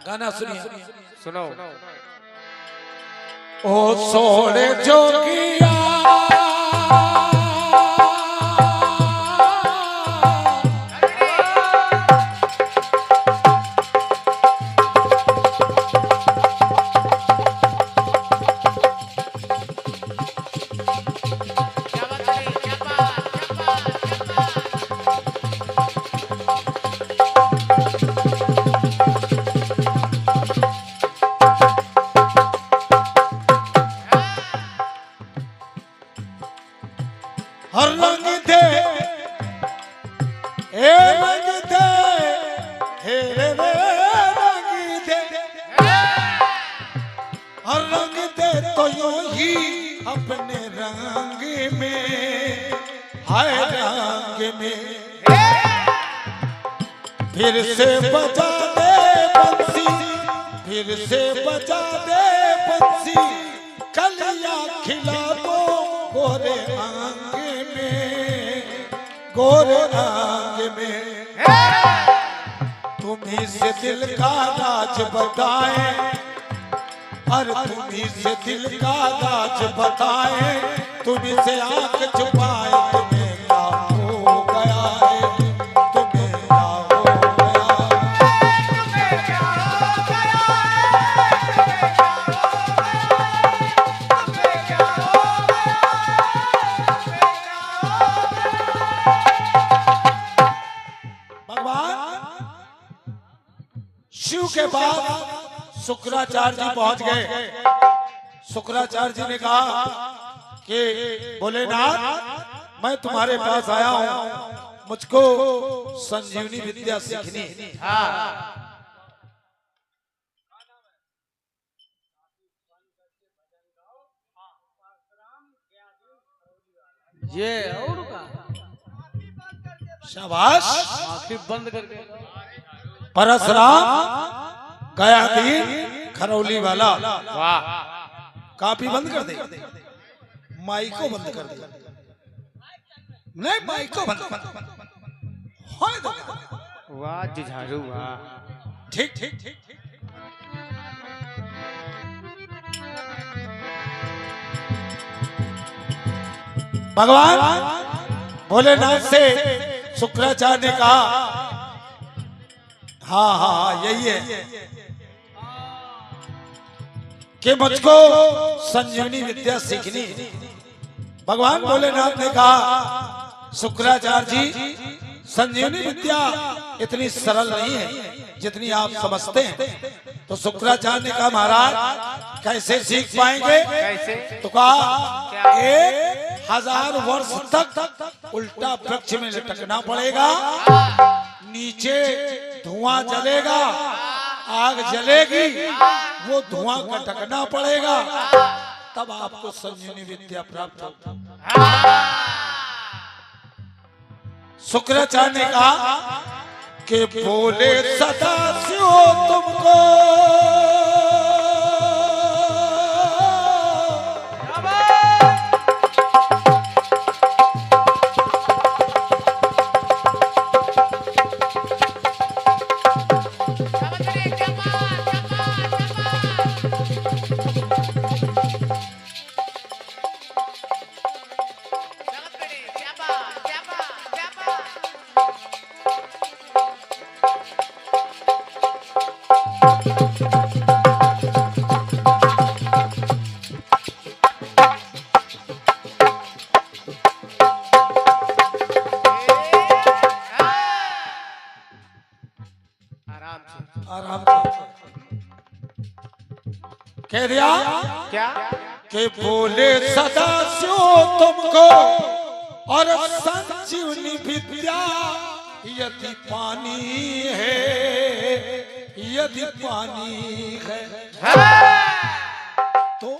गाना सुनिए। सुनो। ओ सोड़े जोगिया हर रंग दे ए रंग दे हे रे रंग दे हर रंग दे तो यूं ही अपने रंग में हाय रंग में फिर से बजा दे बंसी फिर से बजा दे बंसी कलियां खिला दो गोरे गोरे आंग में तुम्ही से दिल का राज बताए और तुम्ही से दिल का राज बताए तुम्ही से आंख छुपाए तुम्हें क्या हो गया है तुम्हें क्या हो गया तुम्हें क्या हो गया तुम्हें क्या हो शिव के बाद शुक्राचार्य जी पहुंच गए। शुक्राचार्य जी ने कहा कि भोलेनाथ मैं तुम्हारे पास आया हूं मुझको संजीवनी विद्या सीखनी। ये और का शाबाश आंखें बंद करके परशुराम गयाधीन खरौली वाला। वाह कापी बंद कर दे माइक को बंद कर दे नहीं माइक को बंद होने दो। वाह जुझारू वाह ठीक ठीक ठीक भगवान भोलेनाथ से शुक्राचार्य ने कहा हाँ हाँ यही है कि मुझको संजीवनी विद्या सीखनी। भगवान भोलेनाथ ने कहा शुक्राचार्य जी संजीवनी विद्या इतनी सरल नहीं है जितनी आप समझते हैं। तो शुक्राचार्य ने कहा महाराज कैसे सीख पाएंगे? कैसे? तो कहा 1000 वर्ष तक उल्टा वृक्ष में लटकना पड़ेगा, नीचे धुआं जलेगा, आग जलेगी, वो धुआं का ढकना पड़ेगा, तब आपको संजीवनी विद्या प्राप्त होगी। शुक्राचार्य ने कहा कि बोले सदा शिव तुमको आराम कह दिया क्या कि बोले सदा शिव तुमको और संजीवनी विद्या यदि पानी है, यदि पानी है तो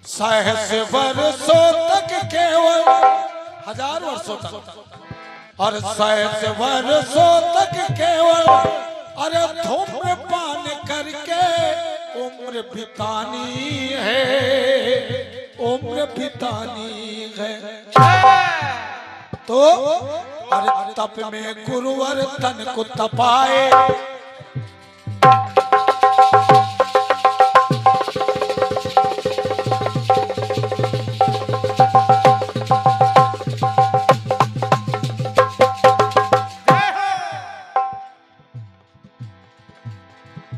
सहस्र वर्षों तक केवल 1000 वर्षों तक और सहस्र वर्षों तक केवल अरे धूम्रपान करके उम्र बितानी है, उम्र बितानी है। तो अरे तप में गुरुवर तन को तपाए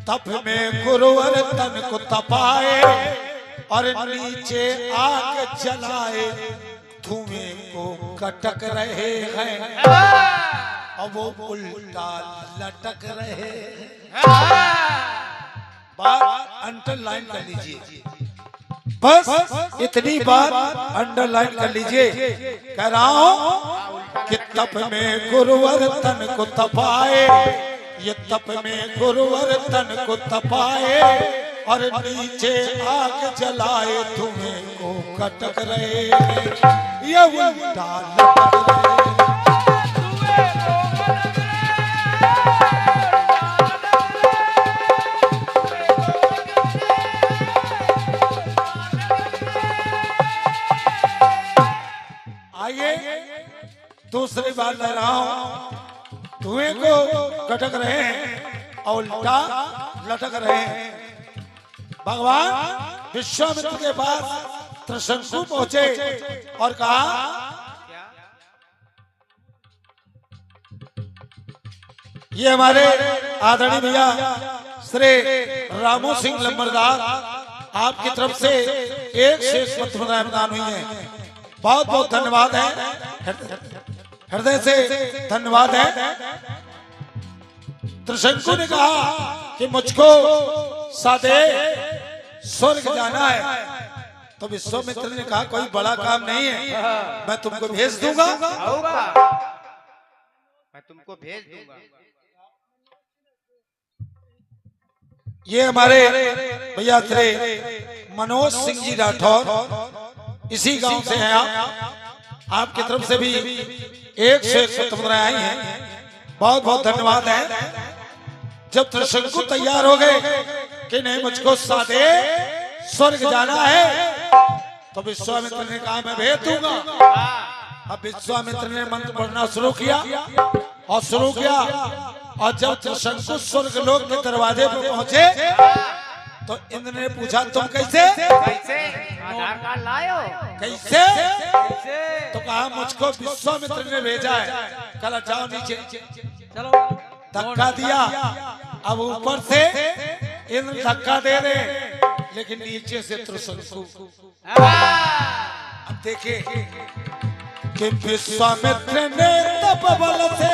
तप में गुरुवर तन को तपाए और नीचे आग जलाए धुएं को कटक रहे हैं और वो उल्टा लटक रहे हैं। बात अंडरलाइन कर लीजिए, बस इतनी बात अंडरलाइन कर लीजिए। कह रहा हूं कि तप में गुरुवर तन को तपाए, ये तप में गुरुवर तन को तपाए और नीचे आग जलाए धुएं को कटक रहे, ये उल्टा लटक रहे। आइए दूसरी बात ले रहा हूं, धुएं को कटक रहे हैं और उल्टा लटक रहे हैं। भगवान विश्वामित्र के पास त्रिशंकु पहुंचे और कहा ये हमारे आदरणीय भैया श्री रामू सिंह लंबरदार आपकी तरफ से एक शेष पत्र प्रदान हुई है। बहुत बहुत धन्यवाद है, हृदय से धन्यवाद है। त्रिशंकु ने कहा कि मुझको सादे स्वर्ग जाना है, तो विश्वामित्र ने कहा कोई बड़ा काम नहीं है, मैं तुमको भेज दूंगा। मैं तुमको भेज दूंगा। ये हमारे भैया श्री मनोज सिंह जी राठौर इसी गांव से हैं आप, आपकी तरफ से भी एक से एक पत्र आई हैं, बहुत बहुत धन्यवाद है। जब त्रिशंकु तैयार हो गए कि नहीं मुझको सादे स्वर्ग जाना है, तो विश्वामित्र ने कहा मैं भेज दूंगा। अब विश्वामित्र ने मंत्र पढ़ना शुरू किया और शुरू किया, और जब त्रिशंकु स्वर्ग लोक के दरवाजे पर पहुंचे तो इंद्र ने पूछा तुम कैसे आधार कार्ड लायो? कैसे? तो कहा मुझको विश्वामित्र ने भेजा है। कल जाओ नीचे, चलो धक्का दिया। अब ऊपर से इंद्र धक्का दे रहे, लेकिन नीचे से त्रिशंकु। अब देखिए कि विश्वामित्र ने तप बल से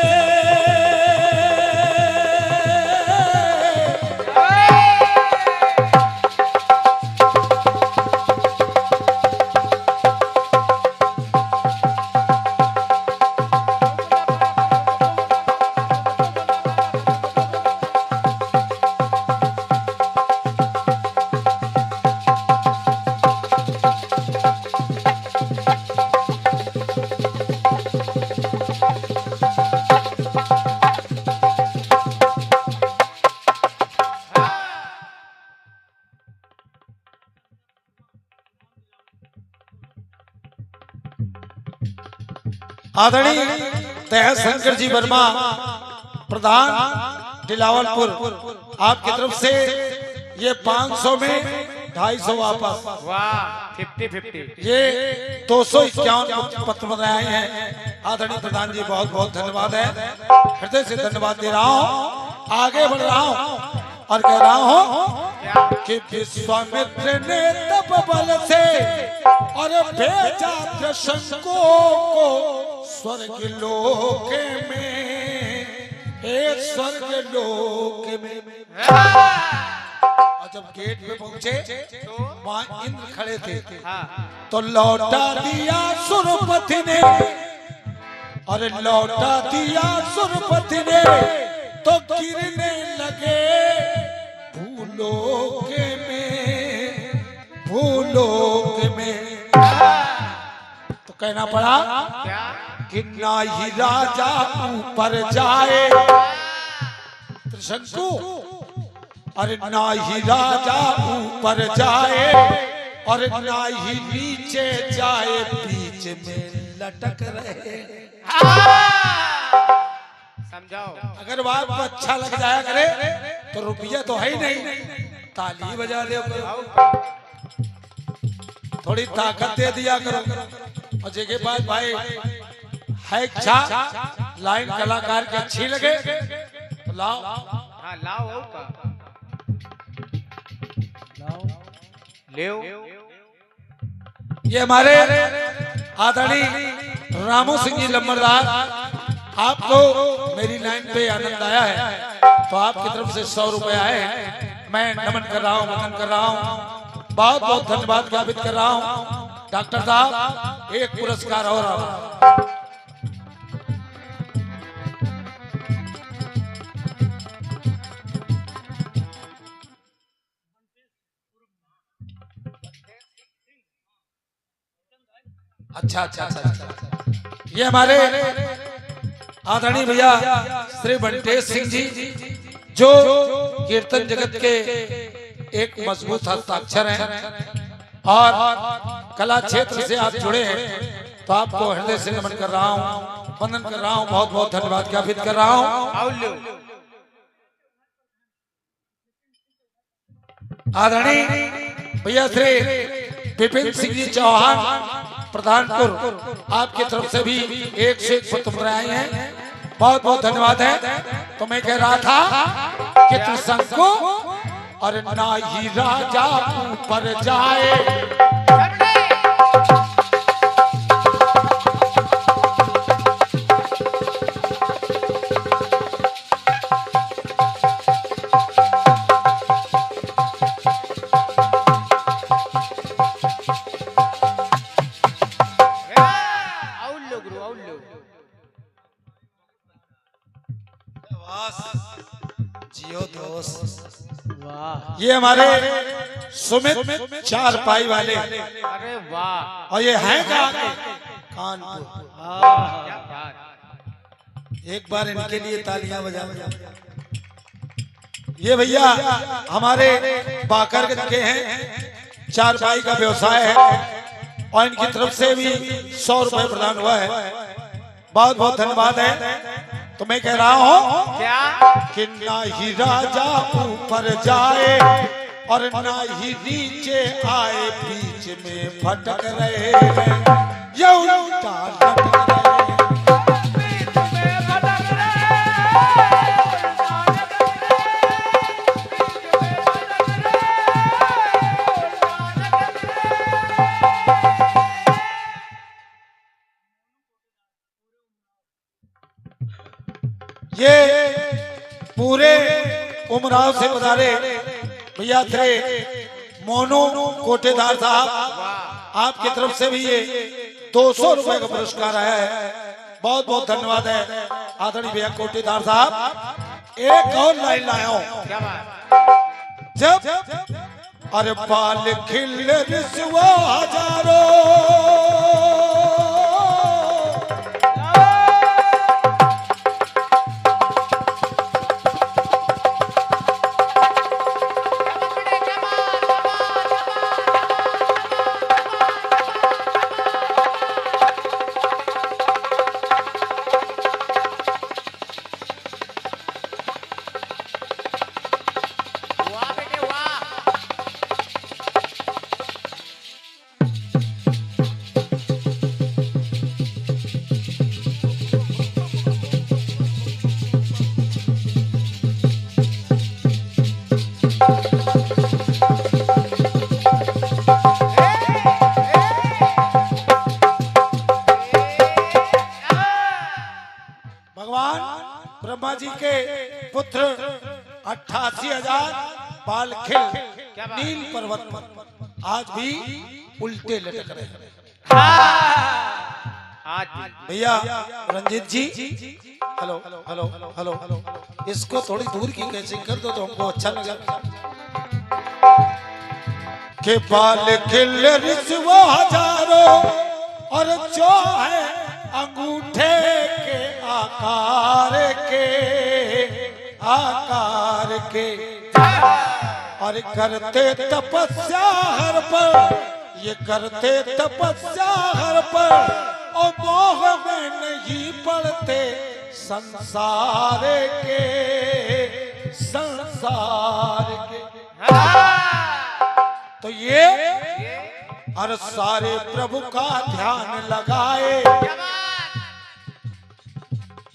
आदरणीय तह शंकर जी वर्मा प्रधान दिलावलपुर आपकी तरफ से ये 500 में 250 वापस। वाह 50-50। ये 251 पत्र बनाए हैं। आदरणीय प्रधान जी बहुत बहुत धन्यवाद है, हृदय से धन्यवाद दे रहा हूँ। आगे बढ़ रहा हूँ और कह रहा हूँ कि विश्वामित्र ने तप बल से और भेजा त्रिशंकु को स्वर्ग लोक में, एक स्वर्ग लोक में। और जब गेट पे पहुंचे तो वहां इंद्र खड़े थे, तो लौटा दिया सुरपति ने, और लौटा दिया सुरपति ने, तो गिरने लगे भूलोक में, भूलोक में। तो कहना पड़ा कि ना ही राजा ऊपर जाए त्रिशंकु, अरे ना ही राजा ऊपर जाए और ना ही नीचे जाए, बीच में लटक रहे। समझाओ। अगर बात को अच्छा लग जाया करे तो रुपया तो है ही नहीं, ताली बजा दे करो, थोड़ी ताकत दे दिया करो। और जगह बात भाई है इच्छा, लाइन कलाकार की अच्छी लगे तो लाओ। हाँ लाओ का। ले ये हमारे आदरणीय रामू सिंह जी लंबरदार, आपको मेरी लाइन पे आनंद आया है तो आपकी तरफ से 100 रुपए आए हैं। मैं नमन कर रहा हूँ, वंदन कर रहा हूँ, बहुत बहुत धन्यवाद ज्ञापित कर रहा हूँ। डॉक्टर साहब एक पुरस्कार और आ रहा है। अच्छा अच्छा अच्छा अच्छा, ये हमारे आदरणीय भैया श्री बंटेश सिंह जी जो कीर्तन जगत के एक मजबूत हस्ताक्षर हैं और कला क्षेत्र से आप जुड़े हैं तो आपको हृदय से नमन कर रहा हूँ, वंदन कर रहा हूँ, बहुत बहुत धन्यवाद ज्ञापित कर रहा हूँ। आदरणीय भैया श्री विपिन सिंह जी चौहान प्रधानपुर, आपकी तरफ से भी 1 से 1 पत्र आए हैं, बहुत बहुत धन्यवाद है। तो मैं कह रहा था कि तू संग को और ना ही राजा ऊपर जाए, जियो दोस्त। वाह, ये हमारे सुमित 4 पाई वाले, अरे वाह, और ये हैं कहाँ के? कानपुर। क्या बात। एक बार इनके लिए तालियां बजा। ये भैया हमारे बाकरगंज के हैं, 4 पाई का व्यवसाय है और इनकी तरफ से भी 100 रुपए प्रदान हुआ है, बहुत बहुत धन्यवाद है। तो मैं कह रहा हूँ क्या कि ना ही राजा ऊपर जाए और ना ही नीचे आए, बीच में भटक रहे हैं, ये उल्टा लटक रहे हैं। ये पूरे उमराव से पधारे भैया थे मोनू कोटेदार साहब, आपकी तरफ से भी ये 200 रुपए का पुरस्कार आया है, बहुत बहुत धन्यवाद है आदरणीय भैया कोटेदार साहब। एक और लाइन लाया हूं, क्या बात। जब अरे बाल खिल रिसवा हजारों, ब्रह्मा जी के पुत्र 88,000 बाल खिल नील पर्वत पर आज भी उल्टे लटक रहे हैं। आज भैया रंजीत जी, हेलो हेलो हेलो हेलो, इसको थोड़ी दूर की कैसे कर दो तो हमको अच्छा लगा। के बाल खिल रिसवा हजारों और जो है अंगूठे के आकार के और करते तपस्या हर पर, ये करते तपस्या हर पर और मोह में नहीं पड़ते संसार के। तो ये और सारे प्रभु का ध्यान लगाए,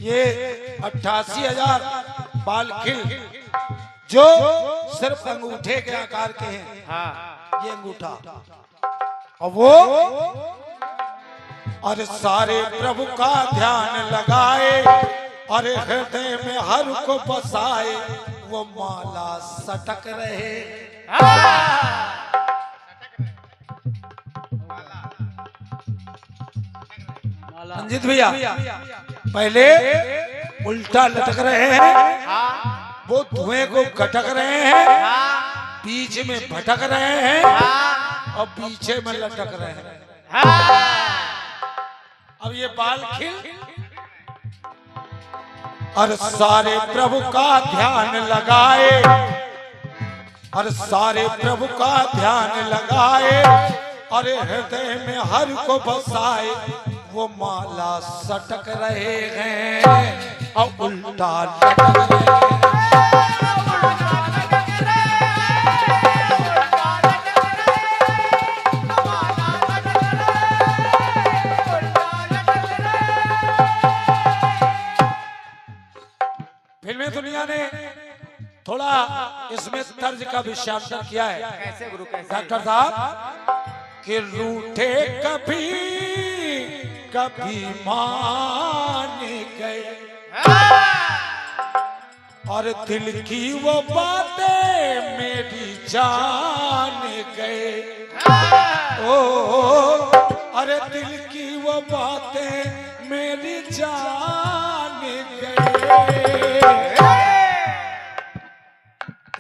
ये 88,000 बाल खिल जो सिर्फ अंगूठे के आकार के हैं, हाँ ये अंगूठा। और वो अरे सारे प्रभु का ध्यान लगाए, अरे हृदय में हर को बसाए, वो माला सटक रहे। रंजित भैया पहले उल्टा लटक रहे हैं, वो धुएं को गटक रहे हैं, बीच में भटक रहे हैं और पीछे में लटक रहे हैं। अब ये बाल खिल, और सारे प्रभु का ध्यान लगाए, और सारे प्रभु का ध्यान लगाए, अरे हृदय में हर को बसाए, वो माला सटक रहे हैं और उल्टा लटक रहे हैं। फिल्मी दुनिया ने थोड़ा इसमें तर्ज का विश्लेषण किया है। कैसे गुरु कैसे? डॉक्टर साहब कि रूठे कभी कभी मान गए, और दिल की वो बातें मेरी जान गए। ओ अरे दिल की वो बातें मेरी जान गए।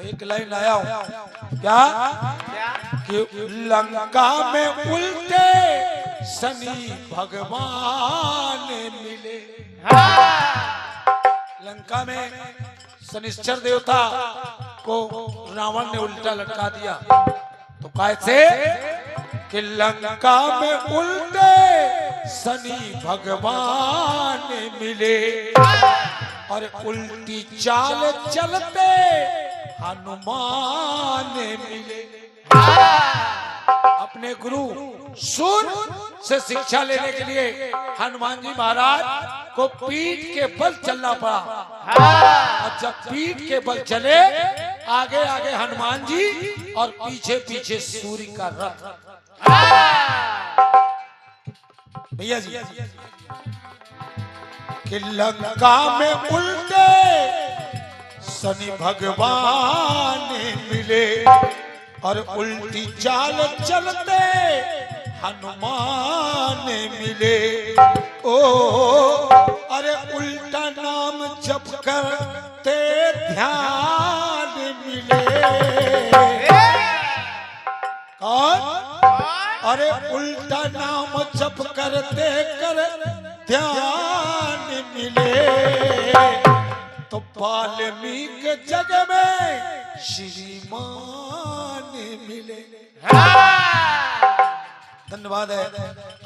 एक लाइन आया हूं क्या कि लंका में उल्टे शनि भगवान मिले। लंका में शनिश्चर देवता को रावण ने उल्टा लटका दिया, तो कैसे कि लंका में उल्टे शनि भगवान मिले, और उल्टी चाल चलते हनुमान मिले। अपने गुरु सूर से शिक्षा लेने के लिए हनुमान जी महाराज को पीठ के बल चलना पड़ा, और जब पीठ के बल चले, आगे आगे हनुमान जी और पीछे पीछे सूर्य का रथ। भैया जी कि लंका में उल्टे शनि भगवान मिले, और उल्टी चाल चलते हनुमान मिले। ओ अरे उल्टा नाम जप करते ध्यान मिले। कौन? अरे उल्टा नाम जप करते कर ध्यान मिले, तो वाल्मीकि जग में श्रीमान मिले। धन्यवाद है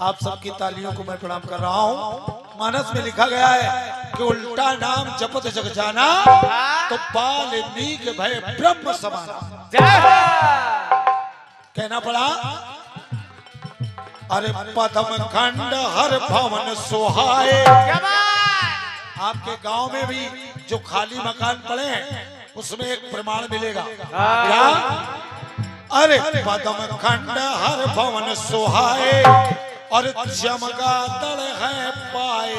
आप सबकी तालियों को मैं प्रणाम कर रहा हूँ। मानस में लिखा गया है कि उल्टा नाम जपत जग जाना, तो वाल्मीकि भय ब्रह्म समाना। कहना पड़ा अरे पदम खंड हर भवन सोहाए। आपके गांव में भी जो खाली मकान पड़े हैं उसमें एक प्रमाण मिलेगा क्या? अरे पदम खंड हर भवन सोहाए, और चमगादड़ है पाए।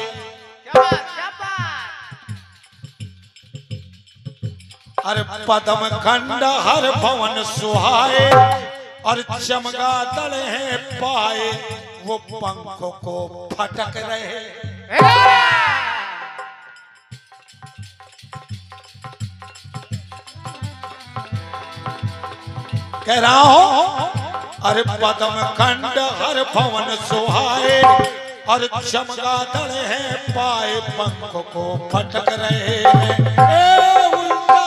अरे पदम खंड हर भवन सुहाए, और चमगादड़ है पाए, वो पंखों को फटक रहे। कह रहा हूं अरे पदम खंड हर भवन सुहाए, और चमगादड़ है पाए, पंखों को फटक रहे हैं। उल्टा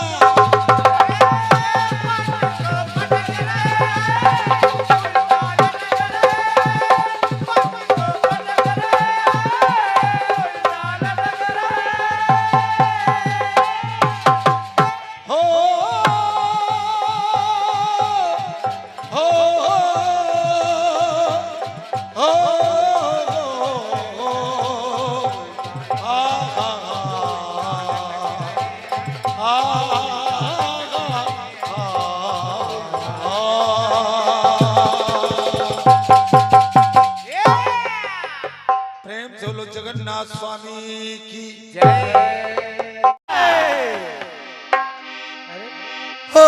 जगन्नाथ स्वामी की जय। हो।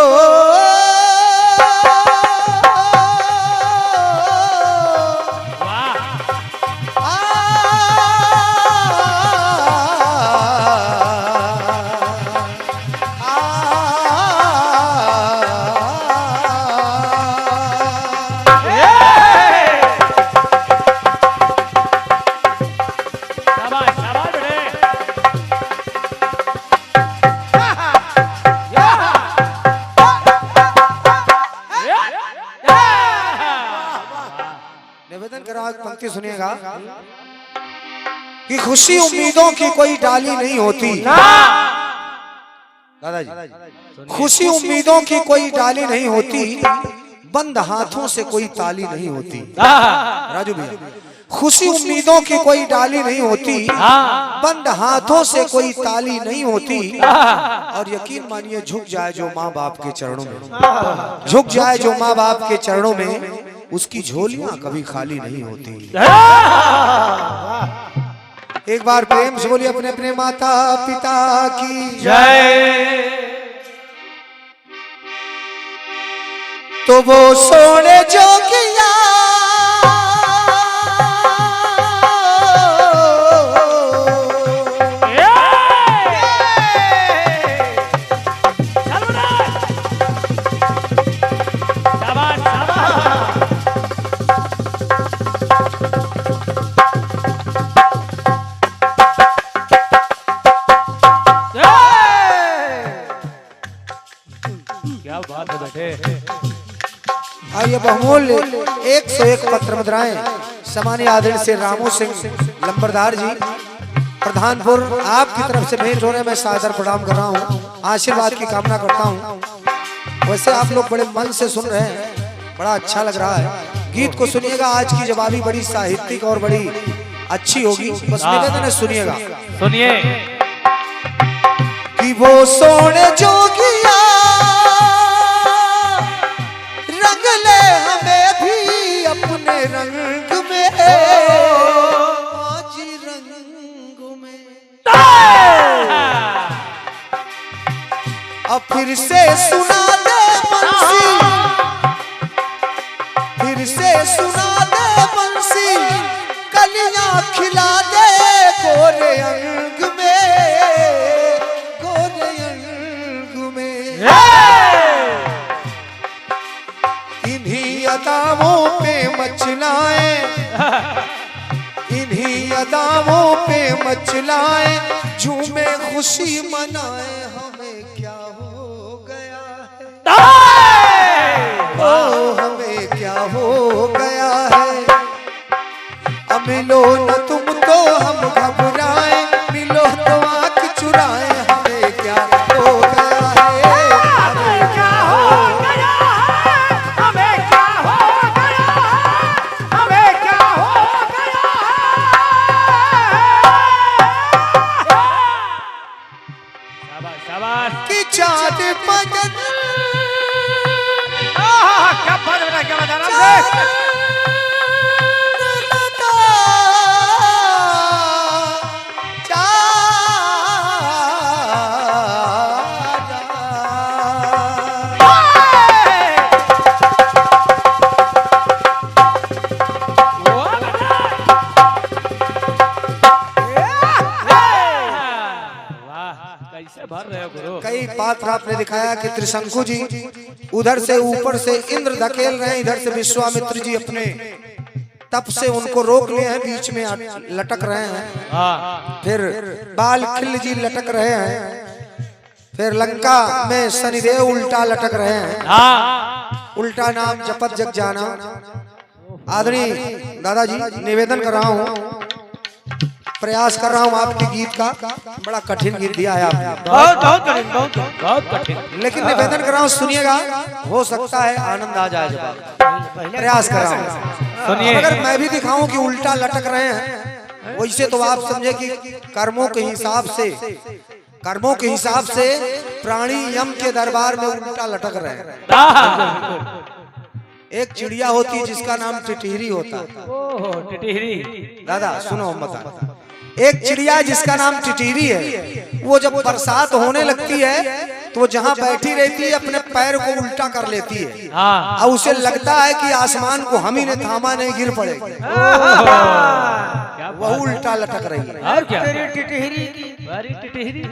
निवेदन करा पंक्ति सुनिएगा कि खुशी उम्मीदों की कोई डाली नहीं होती। दादाजी, खुशी उम्मीदों की कोई डाली नहीं होती, बंद हाथों से कोई ताली नहीं होती। राजू भैया, खुशी उम्मीदों की कोई डाली नहीं होती, बंद हाथों से कोई ताली नहीं होती। और यकीन मानिए झुक जाए जो माँ बाप के चरणों में, झुक जाए जो माँ बाप के चरणों में, उसकी झोलियां कभी खाली नहीं होती। एक बार प्रेम से बोलिए अपने अपने माता पिता की जय। तो वो सोने जोगिया क्या बात है बेटे। और ये बहुमूल्य 101 पत्र मुद्राएं सम्मानीय आदरणीय श्री रामू सिंह लंबरदार जी प्रधानपुर आपकी तरफ से भेंट हो रहे, मैं सादर प्रणाम कर रहा हूँ, आशीर्वाद की कामना करता हूँ। वैसे आप लोग बड़े मन से सुन रहे हैं, बड़ा अच्छा लग रहा है। गीत को सुनिएगा, आज की जवाबी बड़ी साहित्यिक और बड़ी अच्छी होगी, बस निवेदन है सुनिएगा। सुनिए। कि वो सोने जोगिया रंग ले हमें भी अपने रंग में, आज रंग में। अब फिर से सुना दे बंसी, फिर से सुना दे बंसी, कलियां खिला दे गोरे अंग में, गोरे अंग में। इन्हीं अदाओं पे मचलाए, इन्हीं अदाओं पे मचलाए, झूमे खुशी मनाए, हमें क्या हो गया है, ओ हमें क्या हो गया है। अब मिलो न तुम तो हम घबराए, मिलो तो आँख चुराए, हमें क्या हो गया है, हमें क्या हो गया है, हमें क्या हो गया है, हमें क्या हो गया है। शाबाश शाबाश। कि चाँद पगन क्या बात है बेटा, क्या बात है। भर रहे हो गुरु। कई पात्र आपने दिखाया कि त्रिशंकु जी उधर से ऊपर से इंद्र धकेल रहे हैं, इधर से विश्वामित्र जी अपने तप से उनको रोक लिए हैं, बीच में लटक रहे हैं। फिर बालखिल्य जी लटक रहे हैं, फिर लंका में शनिदेव उल्टा लटक रहे हैं। उल्टा नाम जपत जग जाना। आदरणीय दादाजी निवेदन कर रहा हूँ, प्रयास कर रहा हूँ आपके गीत का, बड़ा कठिन गीत दिया है आपने, बहुत कठिन, बहुत कठिन, लेकिन निवेदन कर रहा हूँ सुनिएगा, हो सकता है आनंद आ जाए। जब प्रयास कर रहा हूँ सुनिए। अगर मैं भी दिखाऊं कि उल्टा लटक रहे हैं, वैसे तो आप समझे कि कर्मों के हिसाब से, कर्मों के हिसाब से प्राणी यम के दरबार में उल्टा लटक रहे हैं। एक चिड़िया होती है जिसका नाम टिटहरी होता है। ओह टिटहरी। दादा सुनो हम बता, एक चिड़िया जिसका नाम टिटीरी है, वो जब बरसात होने लगती है तो वो जहाँ बैठी रहती है अपने पैर को उल्टा कर लेती है और उसे लगता है कि आसमान को हम ही ने थामा नहीं, गिर पड़ेगी। वो उल्टा लटक रही है। और क्या तेरी टिटहरी की बारी टिटहरी।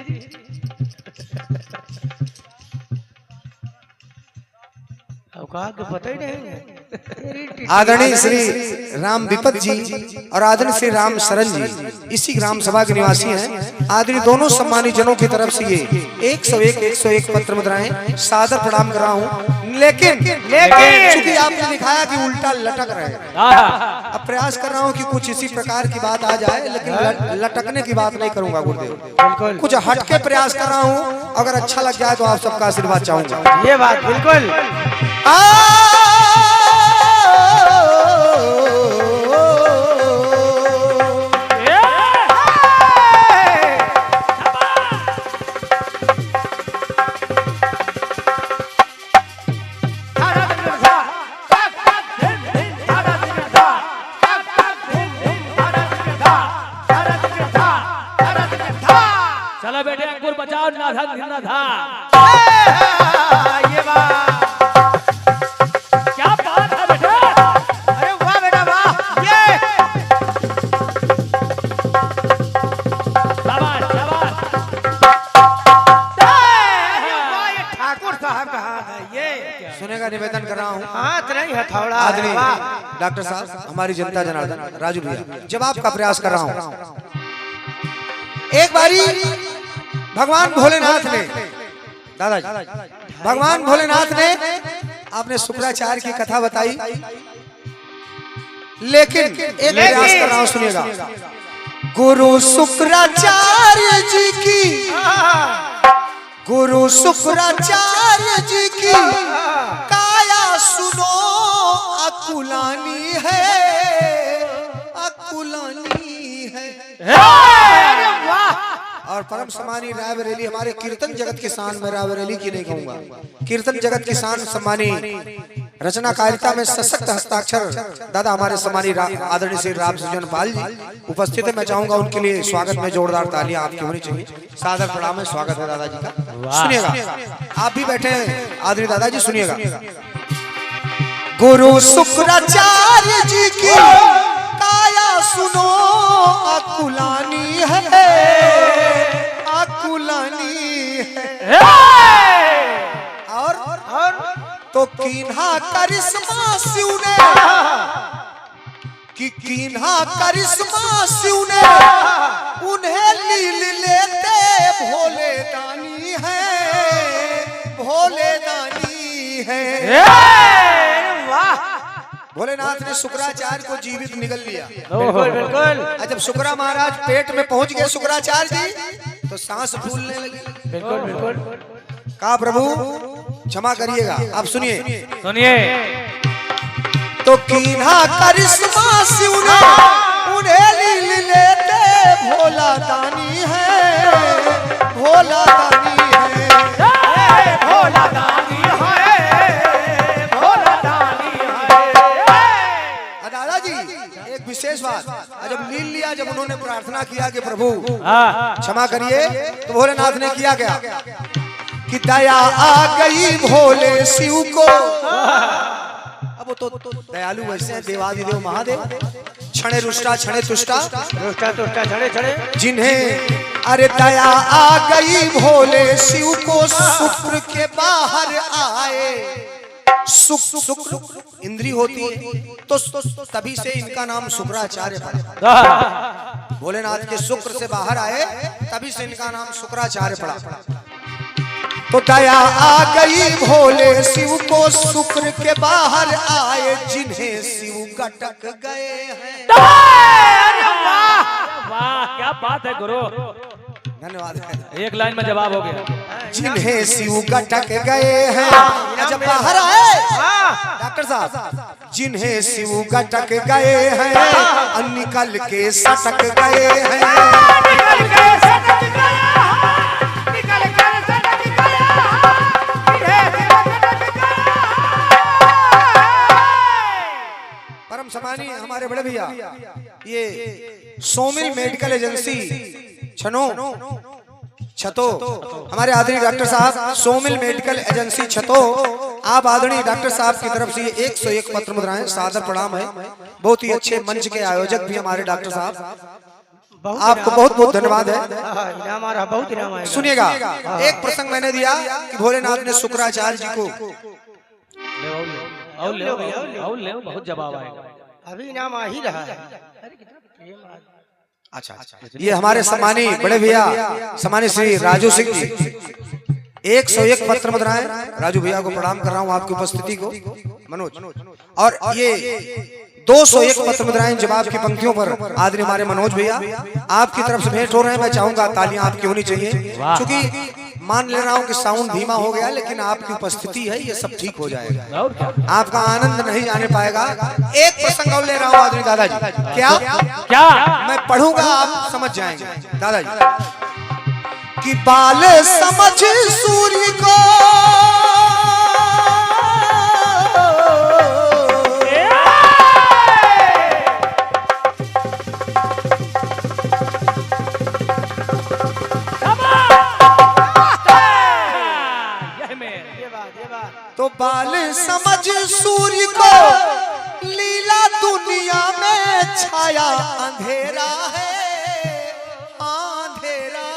अब कहा कि पता ही नहीं। आदरणीय श्री राम विपत जी और आदरणीय श्री राम शरण जी इसी ग्राम सभा के निवासी हैं। आदरणीय दोनों सम्मानित जनों की तरफ से ये 101 पत्र मुद्राएं सादर प्रणाम कर रहा हूँ। लेकिन चूंकि आपने दिखाया कि उल्टा लटक रहे हैं, अब प्रयास कर रहा हूँ कि कुछ इसी प्रकार की बात आ जाए, लेकिन लटकने की बात नहीं करूंगा गुरुदेव। कुछ हटके प्रयास कर रहा हूँ, अगर अच्छा लग जाए तो आप सबका आशीर्वाद चाहूंगा। ये बात बिल्कुल। चलो बेटे अंकुर बचाओ ना था। ये बात क्या बात है बेटे? अरे वाह बेटा वाह। ये शाबाश शाबाश। वाह, ये ठाकुर साहब का हाथ है। ये सुने का निवेदन कर रहा हूँ। हाथ नहीं हथौड़ा। आदरणीय वाह। डॉक्टर साहब, हमारी जनता जनार्दन राजू भैया, जवाब का प्रयास कर रहा हूँ। एक बारी भगवान भोलेनाथ ने, दादाजी भगवान भोलेनाथ ने आपने शुक्राचार्य की कथा बताई, लेकिन एक प्रयास कर रहा हूं, सुनिएगा। गुरु शुक्राचार्य जी की, गुरु शुक्राचार्य जी की काया सुनो अकुलानी है, अकुलानी है। और परम सम्मानी राय बरेली, हमारे कीर्तन जगत की शान में राय बरेली की नहीं कहूंगा, कीर्तन जगत की शान सम्मानी रचनाकारिता में सशक्त हस्ताक्षर दादा हमारे सम्मानी आदरणीय श्री राम सुजन पाल जी उपस्थित है। मैं चाहूंगा उनके लिए स्वागत में जोरदार तालियां आपकी होनी चाहिए। सादर प्रणाम है, स्वागत है दादाजी का। सुनिएगा, आप भी बैठे हैं आदरणीय दादाजी, सुनिएगा। गुरु शुक्राचार्य जी की काया सुनो अकुलानी है, अकुलानी है। और तो कीन्हा करिश्मा शिव ने, कि कीन्हा करिश्मा शिव ने उन्हें लील लेते भोले दानी है, भोले दानी है। भोलेनाथ ने शुक्राचार्य को जीवित निगल लिया। बिल्कुल बिल्कुल। जब शुक्रा महाराज पेट में पहुंच गए शुक्राचार्य जी, तो सांस फूलने लगी। बिल्कुल बिल्कुल। कहा प्रभु क्षमा करिएगा। आप सुनिए, सुनिए। तो कीन्हा करिश्मा शिव ने उन्हें लील लेते भोला दानी है, भोला दानी है, भोला दानी है, भोला दानी है। दादाजी एक विशेष बात, जब लील लिया, जब उन्होंने प्रार्थना किया कि प्रभु क्षमा करिए, तो भोलेनाथ ने किया क्या कि दया आ गई भोले शिव को। अब तो दयालु वैसे हैं देवादिदेव महादेव, क्षणे रुष्टा क्षणे तुष्टा, रुष्टा तुष्टा छड़े छड़े, जिन्हें अरे दया आ गई भोले शिव को शुक्र के बाहर आए। शुक्र इंद्री होती है, तो तभी से इनका नाम शुक्राचार्य पड़ा। भोलेनाथ के शुक्र से बाहर आए, तभी से इनका नाम शुक्राचार्य पड़ा। तो दया आ गई भोले शिव को शुक्र के बाहर आए, जिन्हें शिव गटक गए हैं। वाह क्या बात है गुरु, धन्यवाद। एक लाइन में जवाब हो गया। जिन्हें शिव गटक गए हैं, जब बाहर आए डॉक्टर साहब, जिन्हें शिव गटक गए हैं, निकल के सटक गए हैं। परम सम्मानीय हमारे बड़े भैया ये सोमिल मेडिकल एजेंसी छतो हमारे आदरणीय डॉक्टर साहब सोमिल मेडिकल एजेंसी छतो आप आदरणीय डॉक्टर साहब की तरफ से 101 पत्र मुद्राएं सादर प्रणाम है। बहुत ही अच्छे मंच के आयोजक भी हमारे डॉक्टर साहब, आपको बहुत बहुत धन्यवाद है। बहुत इनाम आएगा। सुनिएगा, एक प्रसंग मैंने दिया कि भोलेनाथ ने शुक्राचार्य जी को ले बहुत जवाब आएगा। अभी इनाम आ ही रहा है। अच्छा, ये हमारे सम्मानीय बड़े भैया सम्मानीय श्री राजू सिंह जी 101 पत्र मुद्राएं, राजू भैया को प्रणाम कर रहा हूं आपकी उपस्थिति को मनोज, और ये 201 पत्र मुद्राएं जवाब की पंक्तियों पर आदरणीय हमारे मनोज भैया आपकी तरफ से भेंट हो रहे हैं। मैं चाहूंगा तालियां आपकी होनी चाहिए, क्योंकि मान ले रहा हूं कि साउंड धीमा हो गया, लेकिन आपकी उपस्थिति है, ये सब ठीक हो जाएगा, आपका आनंद नहीं जाने पाएगा। एक प्रसंग और ले रहा हूं आदरणीय दादाजी, क्या मैं पढ़ूंगा आप समझ जाएंगे दादाजी। कि बाल समझ सूर्य को तो बाल समझ सूर्य को लीला दुनिया में छाया अंधेरा है, अंधेरा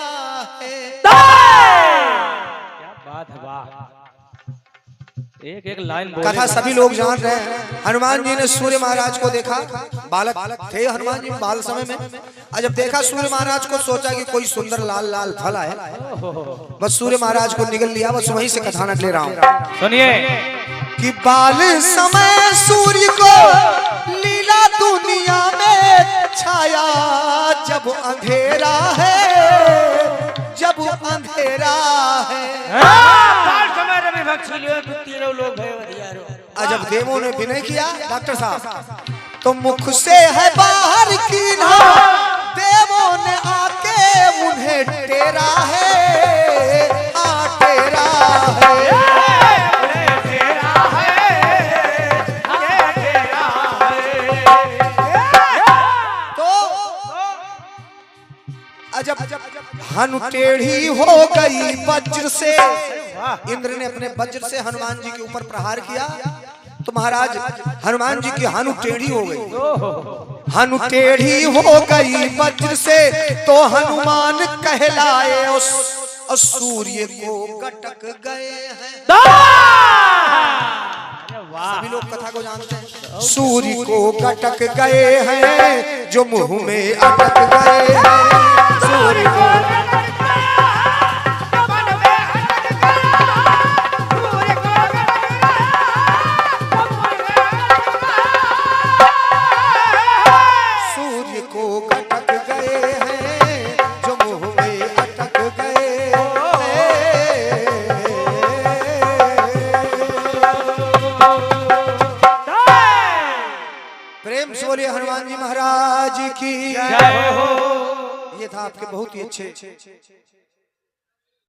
है। क्या बात है, वाह। एक एक लाइन कथा सभी लोग जान रहे हैं। हनुमान जी ने सूर्य महाराज को देखा, बालक थे हनुमान जी बाल समय में, और जब देखा सूर्य महाराज को सोचा कि कोई सुंदर लाल लाल फल है, बस सूर्य महाराज को निगल लिया। बस वहीं से कथानक ले रहा हूँ, सुनिए। कि बाल समय सूर्य को लीला दुनिया में छाया, जब अंधेरा है, जब अंधेरा है। समय रवि भक्त तीनों लोग जब देवों ने विनय किया डॉक्टर साहब, तो मुख से है बाहर की ना, देवों ने आके उन्हें टेरा है, टेरा है। जब हनु टेढ़ी हो गई वज्र से, इंद्र ने अपने वज्र से हनुमान जी के ऊपर प्रहार किया, तो महाराज हनुमान जी की हनु टेढ़ी हो गई। हनु टेढ़ी हो गई वज्र से, तो हनुमान कहलाए उस सूर्य को कटक गए हैं। सभी लोग कथा को जानते हैं। सूर्य को कटक गए हैं, जो मुंह में अटक गए हैं। सूर्य को कटक गए हैं, जो मुंह में अटक गए प्रेम से बोलिए हनुमान जी महाराज की जय हो। ये था आपके बहुत ही अच्छे